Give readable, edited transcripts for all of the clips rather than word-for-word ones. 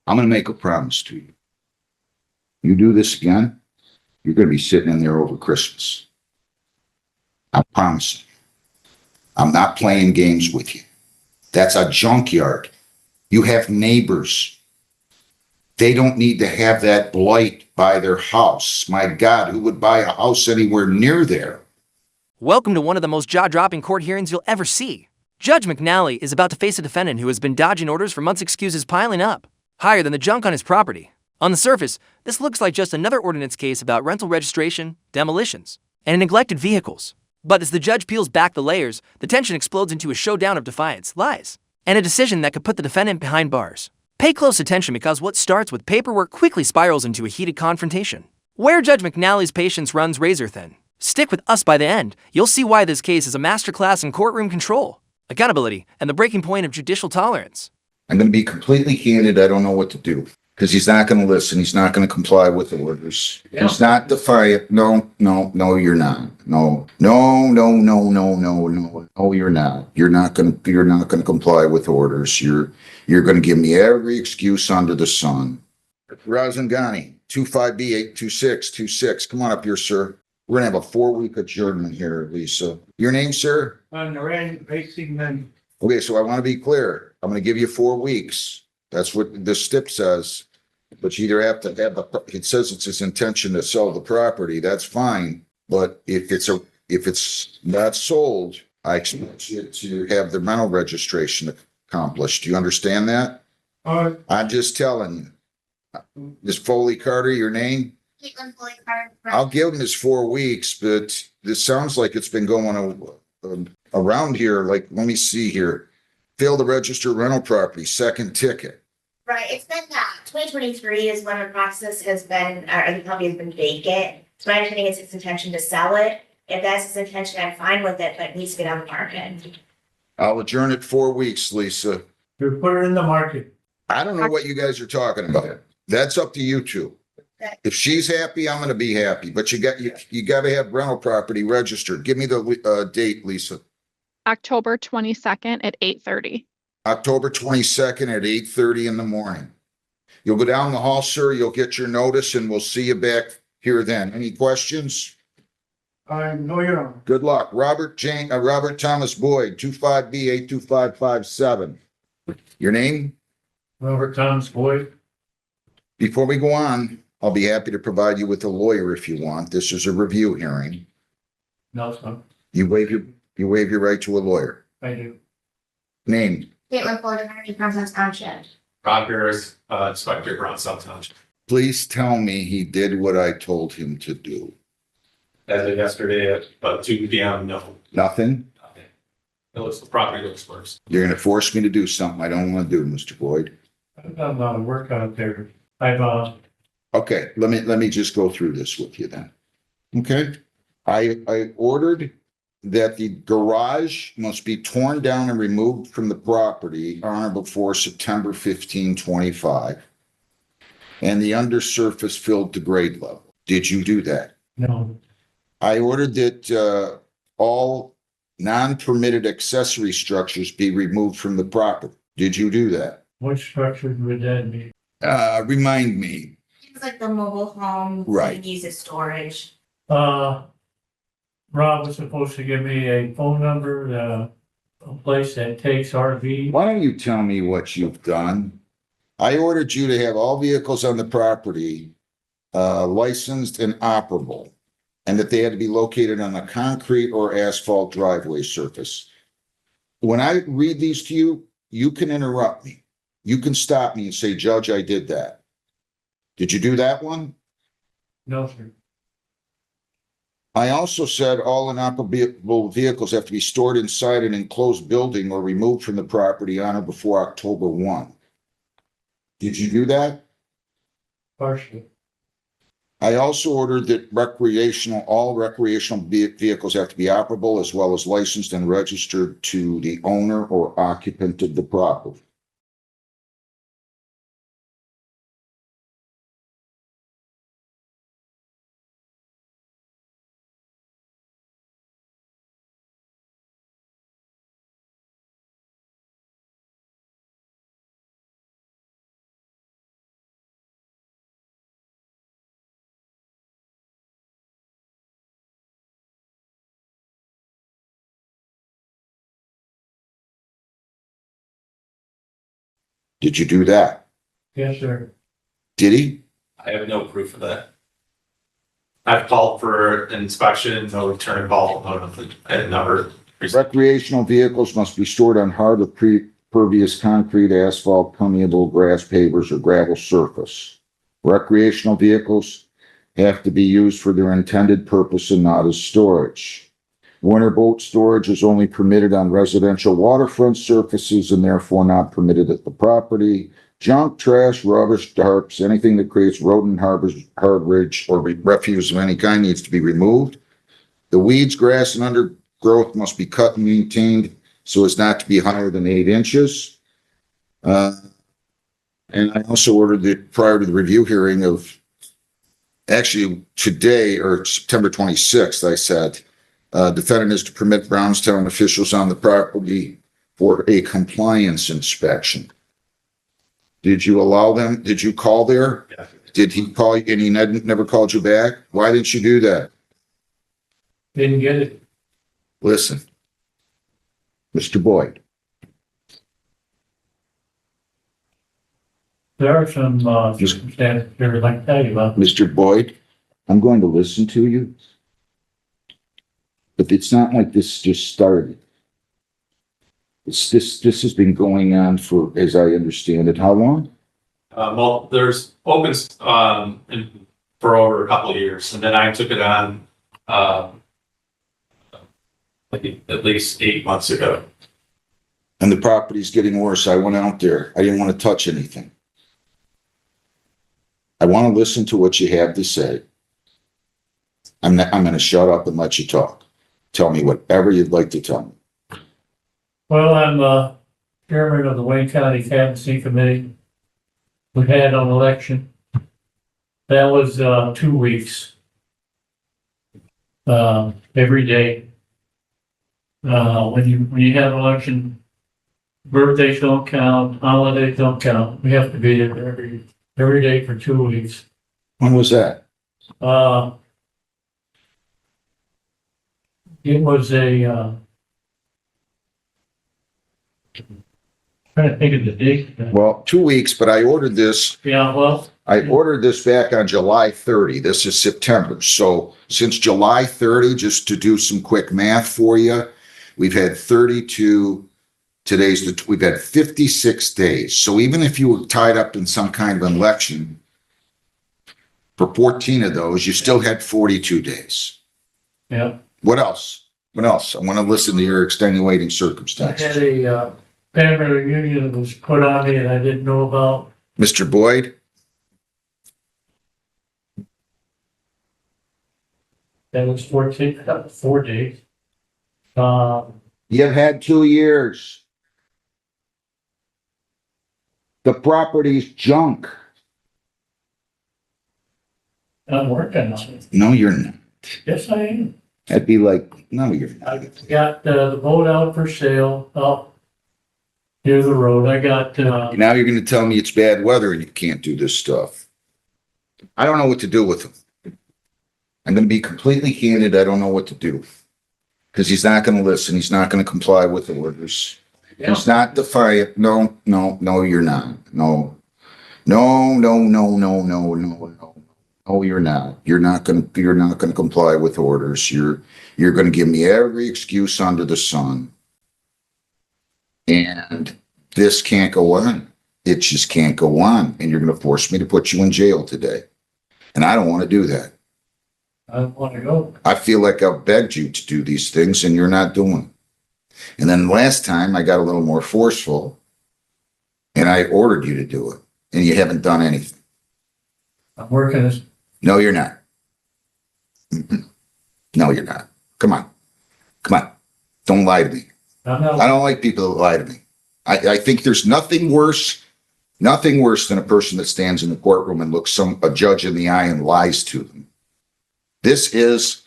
I'm going to make a promise to you. You do this again, you're going to be sitting in there over Christmas. I promise. I'm not playing games with you. That's a junkyard. You have neighbors. They don't need to have that blight by their house. My God, who would buy a house anywhere near there? Welcome to one of the most jaw-dropping court hearings you'll ever see. Judge McNally is about to face a defendant who has been dodging orders for months, excuses piling up, higher than the junk on his property. On the surface, this looks like just another ordinance case about rental registration, demolitions, and neglected vehicles. But as the judge peels back the layers, the tension explodes into a showdown of defiance, lies, and a decision that could put the defendant behind bars. Pay close attention because what starts with paperwork quickly spirals into a heated confrontation, where Judge McNally's patience runs razor thin. Stick with us by the end. You'll see why this case is a masterclass in courtroom control, accountability, and the breaking point of judicial tolerance. I'm going to be completely candid. I don't know what to do because he's not going to listen. He's not going to comply with the orders. Yeah. He's not defiant. No, you're not. No, you're not. You're not going to comply with orders. You're going to give me every excuse under the sun. Razangani, 25B82626. Come on up here, sir. We're going to have a 4-week adjournment here, Lisa. Your name, sir? Narayan Racing. Okay, so I want to be clear. I'm going to give you 4 weeks. That's what the stip says. But you either have to have it says it's his intention to sell the property. That's fine. But if it's not sold, I expect you to have the rental registration accomplished. Do you understand that? I'm just telling you. Ms. Foley Carter, your name? Caitlin Foley Carter. I'll give him his 4 weeks, but this sounds like it's been going around here. Like, let me see here. Fail to register rental property, second ticket. Right, it's been 2023 is when the process has been, or the property has been vacant. So my understanding is its intention to sell it. If that's its intention, I'm fine with it, but it needs to get on the market. I'll adjourn it 4 weeks, Lisa. You put it in the market. I don't know what you guys are talking about. That's up to you two. If she's happy, I'm going to be happy, but you got to have rental property registered. Give me the date, Lisa. October 22nd at 8:30. October 22nd at 8:30 in the morning. You'll go down the hall, sir. You'll get your notice and we'll see you back here then. Any questions? No, Your Honor. Good luck. Robert Thomas Boyd, 25B82557. Your name? Robert Thomas Boyd. Before we go on, I'll be happy to provide you with a lawyer if you want. This is a review hearing. No, sir. You waive your right to a lawyer. I do. Name? Caitlin Foley Carter, Constance Township. Rob Harris, Inspector Brown South Township. Please tell me he did what I told him to do. As of yesterday at about 2 p.m., no. Nothing? Nothing. The property looks worse. You're going to force me to do something I don't want to do, Mr. Boyd. I've done a lot of work out there. Okay, let me just go through this with you then. Okay, I ordered that the garage must be torn down and removed from the property on or before September 15, 25, and the undersurface filled to grade level. Did you do that? No, I ordered that all non-permitted accessory structures be removed from the property. Did you do that? what structure would that be? Remind me. It's like the mobile home. Right. Use as storage. Rob was supposed to give me a phone number, a place that takes RV. Why don't you tell me what you've done? I ordered you to have all vehicles on the property licensed and operable, and that they had to be located on a concrete or asphalt driveway surface. When I read these to you, you can interrupt me. You can stop me and say, Judge, I did that. Did you do that one? No, sir. I also said all inoperable vehicles have to be stored inside an enclosed building or removed from the property on or before October 1. Did you do that? Partially. I also ordered that all recreational vehicles have to be operable as well as licensed and registered to the owner or occupant of the property. Did you do that? Yes, sir. Did he? I have no proof of that. I've called for an inspection, no return call, no nothing. I had never. Recreational vehicles must be stored on hard or pervious concrete, asphalt, permeable grass pavers, or gravel surface. Recreational vehicles have to be used for their intended purpose and not as storage. Winter boat storage is only permitted on residential waterfront surfaces and therefore not permitted at the property. Junk, trash, rubbish, darts, anything that creates rodent harbors or refuse of any kind needs to be removed. The weeds, grass, and undergrowth must be cut and maintained so as not to be higher than 8 inches. And I also ordered that prior to the review hearing of, actually today or September 26th, I said, defendant is to permit Brownstown officials on the property for a compliance inspection. Did you allow them? Did you call there? Yeah. Did he call you and he never called you back? Why didn't you do that? Didn't get it. Listen, Mr. Boyd, There are some, circumstances here I'd like to tell you about. Mr. Boyd, I'm going to listen to you. But it's not like this just started. This has been going on for, as I understand it, how long? Well, there's opens, for over a couple of years, and then I took it on, like at least 8 months ago. And the property's getting worse. I went out there. I didn't want to touch anything. I want to listen to what you have to say. I'm going to shut up and let you talk. Tell me whatever you'd like to tell me. Well, I'm, chairman of the Wayne County Canvassing Committee. We had an election. That was, 2 weeks. Every day. When you have an election, birthdays don't count, holidays don't count. We have to be there every day for 2 weeks. When was that? It was trying to think of the date. Well, 2 weeks, but I ordered this. Yeah, well, I ordered this back on July 30. This is September. So since July 30, just to do some quick math for you, we've had 32. We've had 56 days. So even if you were tied up in some kind of an election, for 14 of those, you still had 42 days. yeah. What else? What else? I want to listen to your extenuating I had circumstances. a family reunion that was put on me and I didn't know about. Mr. Boyd, That was 14, that was 4 days. you've had 2 years. The property's junk. I'm working on it. No, you're not. Yes, I am. That'd be like, no, you're I not. got the boat out for sale out near the road. I got, Now you're going to tell me it's bad weather and you can't do this stuff. I don't know what to do with him. I'm going to be completely candid. I don't know what to do. Because he's not going to listen. He's not going to comply with the orders. He's not defiant. No, you're not. No, you're not. You're not going to comply with orders. You're going to give me every excuse under the sun. And this can't go on. It just can't go on. And you're going to force me to put you in jail today. And I don't want to do that. I want to go. I feel like I've begged you to do these things and you're not doing them. And then last time I got a little more forceful and I ordered you to do it and you haven't done anything. I'm working this. No, you're not. No, you're not. Come on. Don't lie to me. I'm not. I don't like people that lie to me. I think there's nothing worse than a person that stands in the courtroom and looks a judge in the eye and lies to them. This is,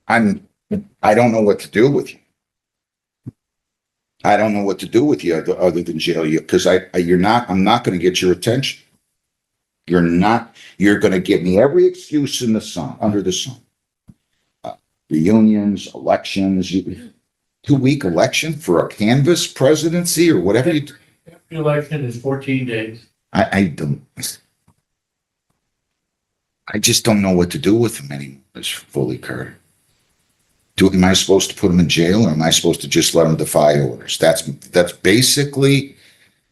I don't know what to do with you. I don't know what to do with you other than jail you, because I'm not going to get your attention. You're going to give me every excuse under the sun. Reunions, elections, 2-week election for a canvas presidency or whatever you, The election is 14 days. I just don't know what to do with him anymore. It's fully Carter. Am I supposed to put him in jail or am I supposed to just let him defy orders? That's basically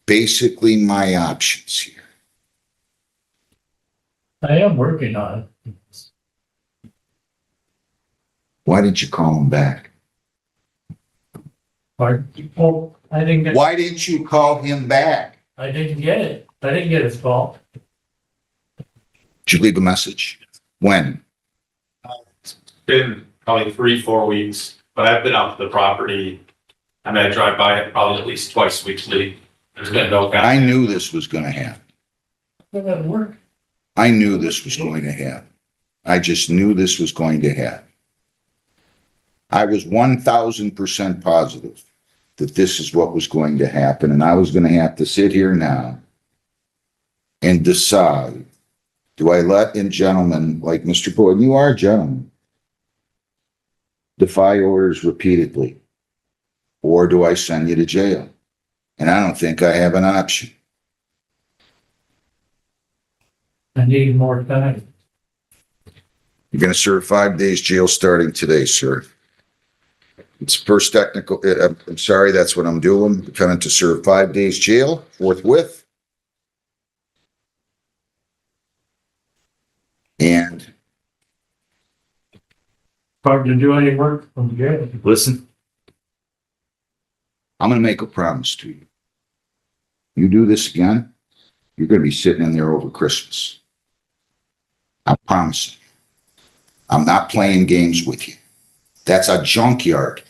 my options here. I am working on it. Why didn't you call him back? Pardon? Oh, I didn't get, Why didn't you call him back? I didn't get it. I didn't get his call. Did you leave a message? When? Been probably 3-4 weeks, but I've been out to the property. I mean, I drive by it probably at least twice weekly. There's been no. I knew this was going to happen. That doesn't work. I knew this was going to happen. I just knew this was going to happen. I was 1,000% positive that this is what was going to happen, and I was going to have to sit here now and decide, do I let in gentlemen like Mr. Boyd, you are a gentleman, defy orders repeatedly, or do I send you to jail? And I don't think I have an option. I need more time. You're going to serve 5 days jail starting today, sir. It's first technical, I'm sorry, that's what I'm doing. Coming to serve 5 days jail forthwith. And Hard to do any work from jail. listen, I'm going to make a promise to you. You do this again, you're going to be sitting in there over Christmas. I promise you. I'm not playing games with you. That's a junkyard.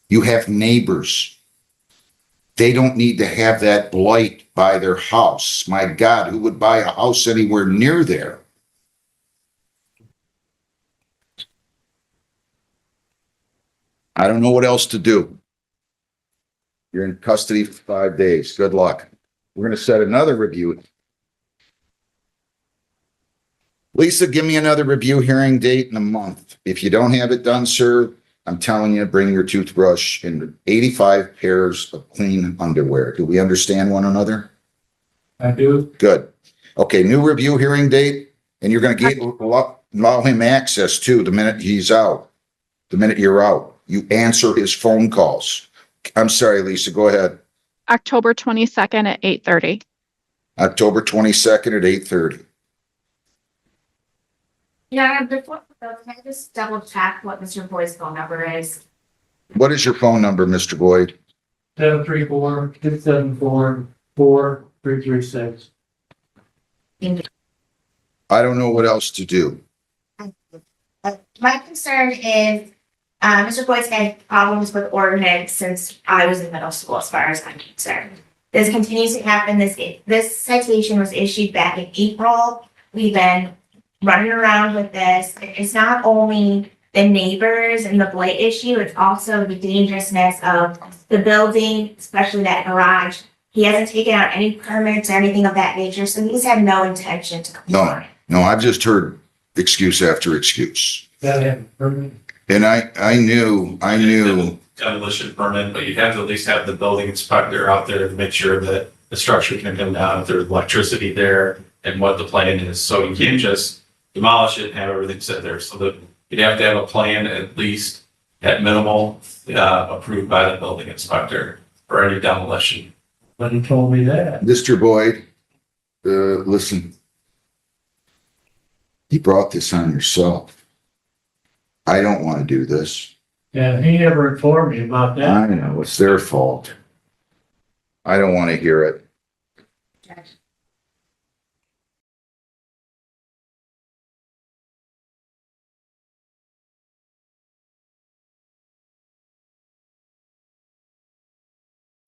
You have neighbors. They don't need to have that blight by their house. My God, who would buy a house anywhere near there? I don't know what else to do. You're in custody for 5 days. Good luck. We're going to set another review. Lisa, give me another review hearing date in a month. If you don't have it done, sir, I'm telling you, bring your toothbrush and 85 pairs of clean underwear. Do we understand one another? I do. Good. Okay, new review hearing date, and you're going to allow him access too the minute he's out, the minute you're out. You answer his phone calls. I'm sorry, Lisa, go ahead. October 22nd at 8:30. October 22nd at 8:30. Yeah, before, can I just double check what Mr. Boyd's phone number is? What is your phone number, Mr. Boyd? 734-674-4336. I don't know what else to do. My concern is, Mr. Boyd's had problems with ordinance since I was in middle school, as far as I'm concerned. This continues to happen. This citation was issued back in April. We've been running around with this. It's not only the neighbors and the blight issue, it's also the dangerousness of the building, especially that garage. He hasn't taken out any permits or anything of that nature, so he's had no intention to comply. No, I've just heard excuse after excuse. Gotta have a permit. And I knew, Demolition permit, but you'd have to at least have the building inspector out there to make sure that the structure can come down, if there's electricity there and what the plan is. So you can't just demolish it and have everything sit there. So that you'd have to have a plan at least at minimal, approved by the building inspector for any demolition. But he told me that. Mr. Boyd, listen, you brought this on yourself. I don't want to do this. Yeah, he never informed me about that. I know, it's their fault. I don't want to hear it.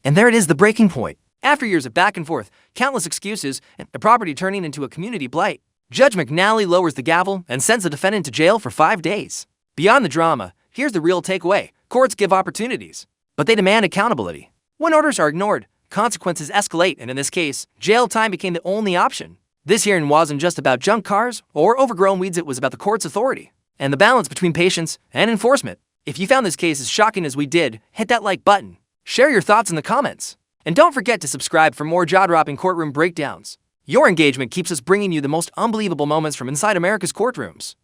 And there it is, the breaking point. After years of back and forth, countless excuses, and the property turning into a community blight, Judge McNally lowers the gavel and sends the defendant to jail for 5 days. Beyond the drama, here's the real takeaway. Courts give opportunities, but they demand accountability. When orders are ignored, consequences escalate, and in this case, jail time became the only option. This hearing wasn't just about junk cars or overgrown weeds, it was about the court's authority and the balance between patience and enforcement. If you found this case as shocking as we did, hit that like button. Share your thoughts in the comments. And don't forget to subscribe for more jaw-dropping courtroom breakdowns. Your engagement keeps us bringing you the most unbelievable moments from inside America's courtrooms.